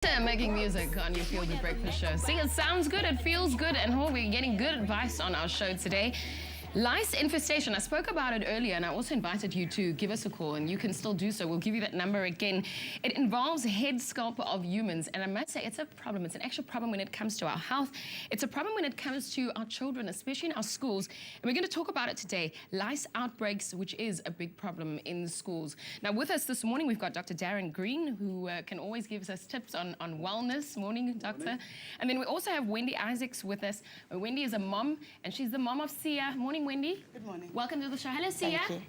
Making music on your Feel Good Breakfast Show. See, it sounds good, it feels good, and we're getting good advice on our show today. Lice infestation, I spoke about it earlier, and I also invited you to give us a call, and you can still do so. We'll give you that number again. It involves head scalp of humans, and I must say it's a problem. It's an actual problem when it comes to our health. It's a problem when it comes to our children, especially in our schools. And we're going to talk about it today, lice outbreaks, which is a big problem in the schools. Now, with us this morning, we've got Dr. Darren Green, who can always give us tips on wellness. Morning, doctor. Morning. And then we also have Wendy Isaacs with us. Wendy is a mom, and she's the mom of Sia. Morning, Wendy. Good morning. Welcome to the show. Hello, Sia. Thank you.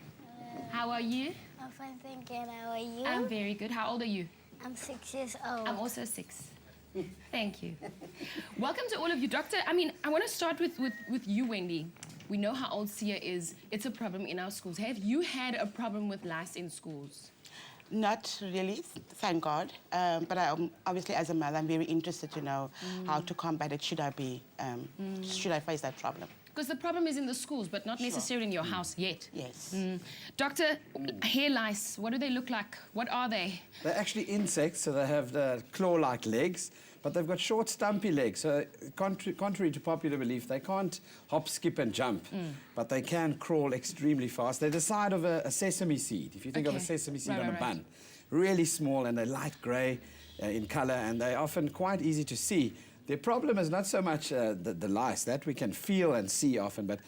How are you? I'm fine, thank you. How are you? I'm very good. How old are you? I'm 6 years old. I'm also 6. Thank you. Welcome to all of you. Doctor, I want to start with you, Wendy. We know how old Sia is. It's a problem in our schools. Have you had a problem with lice in schools? Not really, thank God. But obviously, as a mother, I'm very interested to know how to combat it. Should I face that problem? Because the problem is in the schools, but not necessarily in your house yet. Yes. Doctor, hair lice, what do they look like? What are they? They're actually insects, so they have the claw-like legs, but they've got short, stumpy legs. So contrary to popular belief, they can't hop, skip, and jump, but they can crawl extremely fast. They're the size of a sesame seed, if you think of a sesame seed on a bun. Really small, and they're light grey in colour, and they're often quite easy to see. The problem is not so much the lice, that we can feel and see often, but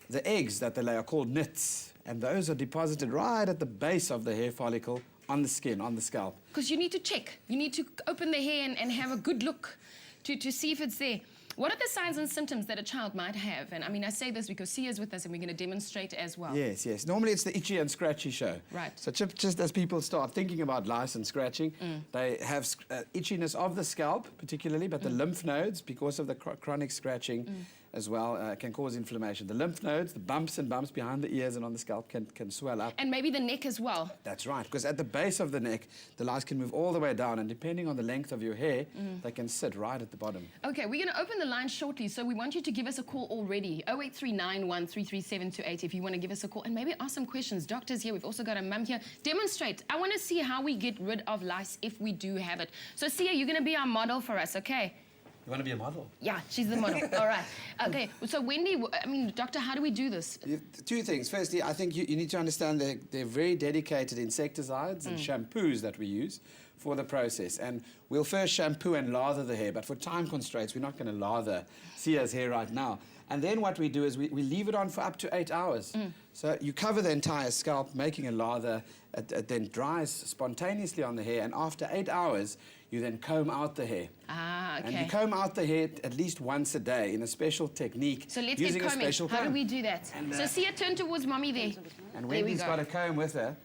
the eggs that they lay are called nits, and those are deposited right at the base of the hair follicle, on the skin, on the scalp. Because you need to check. You need to open the hair and have a good look to see if it's there. What are the signs and symptoms that a child might have? And I say this because Sia's with us and we're going to demonstrate as well. Yes, yes. Normally it's the itchy and scratchy show. Right. So just as people start thinking about lice and scratching, they have itchiness of the scalp particularly, but the lymph nodes, because of the chronic scratching as well, can cause inflammation. The lymph nodes, the bumps behind the ears and on the scalp can swell up. And maybe the neck as well. That's right, because at the base of the neck, the lice can move all the way down, and depending on the length of your hair, they can sit right at the bottom. Okay, we're going to open the line shortly, so we want you to give us a call already. 0839133728 if you want to give us a call and maybe ask some questions. Doctor's here, we've also got a mum here. Demonstrate. I want to see how we get rid of lice if we do have it. So Sia, you're going to be our model for us, okay? You want to be a model? Yeah, she's the model. All right. Okay, so Wendy, doctor, how do we do this? Two things. Firstly, I think you need to understand they're very dedicated insecticides and shampoos that we use for the process. And we'll first shampoo and lather the hair, but for time constraints, we're not going to lather Sia's hair right now. And then what we do is we leave it on for up to 8 hours. So you cover the entire scalp, making a lather. It then dries spontaneously on the hair, and after 8 hours, you then comb out the hair. Ah, okay. And you comb out the hair at least once a day in a special technique. So let's using get combing. a special comb. How do we do that? And, so Sia, turn towards mommy there. And Wendy's got a comb with her.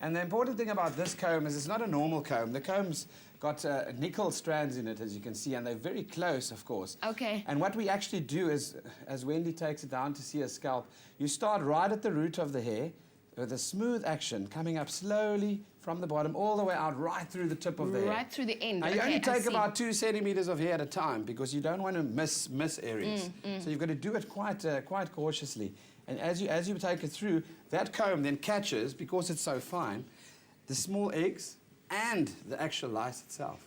And the important thing about this comb is it's not a normal comb. The comb's got nickel strands in it, as you can see, and they're very close, of course. Okay. And what we actually do is, as Wendy takes it down to see her scalp, you start right at the root of the hair with a smooth action coming up slowly from the bottom all the way out right through the tip of the hair. Right through the end. Now, you only take about 2 centimeters of hair at a time because you don't want to miss areas. So you've got to do it quite cautiously. And as you take it through, that comb then catches, because it's so fine, the small eggs and the actual lice itself.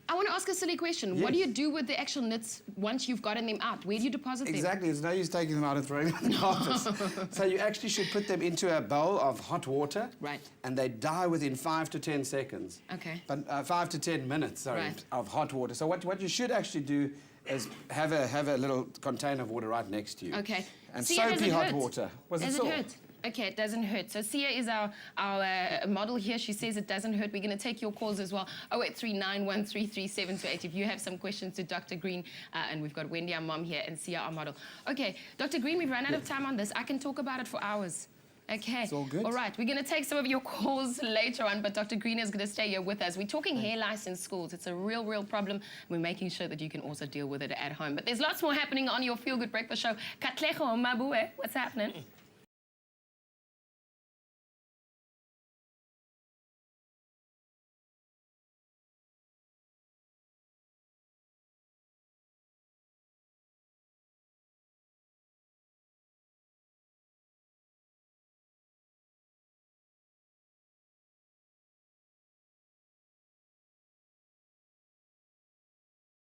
I want to ask a silly question. Yes. What do you do with the actual nits once you've gotten them out? Where do you deposit them? Exactly. There's no use taking them out and throwing them in the office. So you actually should put them into a bowl of hot water. Right. And they die within 5 to 10 seconds. Okay. But 5 to 10 minutes, sorry, of hot water. So what you should actually do is have a little container of water right next to you. Okay. And Sia, soapy hot water. Does it hurt? Okay, it doesn't hurt. So Sia is our model here. She says it doesn't hurt. We're going to take your calls as well. 0839133728 if you have some questions to Dr. Green. And we've got Wendy, our mom here, and Sia, our model. Okay, Dr. Green, we've run out of time on this. I can talk about it for hours. Okay. It's all good. All right, we're going to take some of your calls later on, but Dr. Green is going to stay here with us. We're talking hair lice in schools. It's a real problem. We're making sure that you can also deal with it at home. But there's lots more happening on your Feel Good Breakfast Show. Katlego Mabue, what's happening?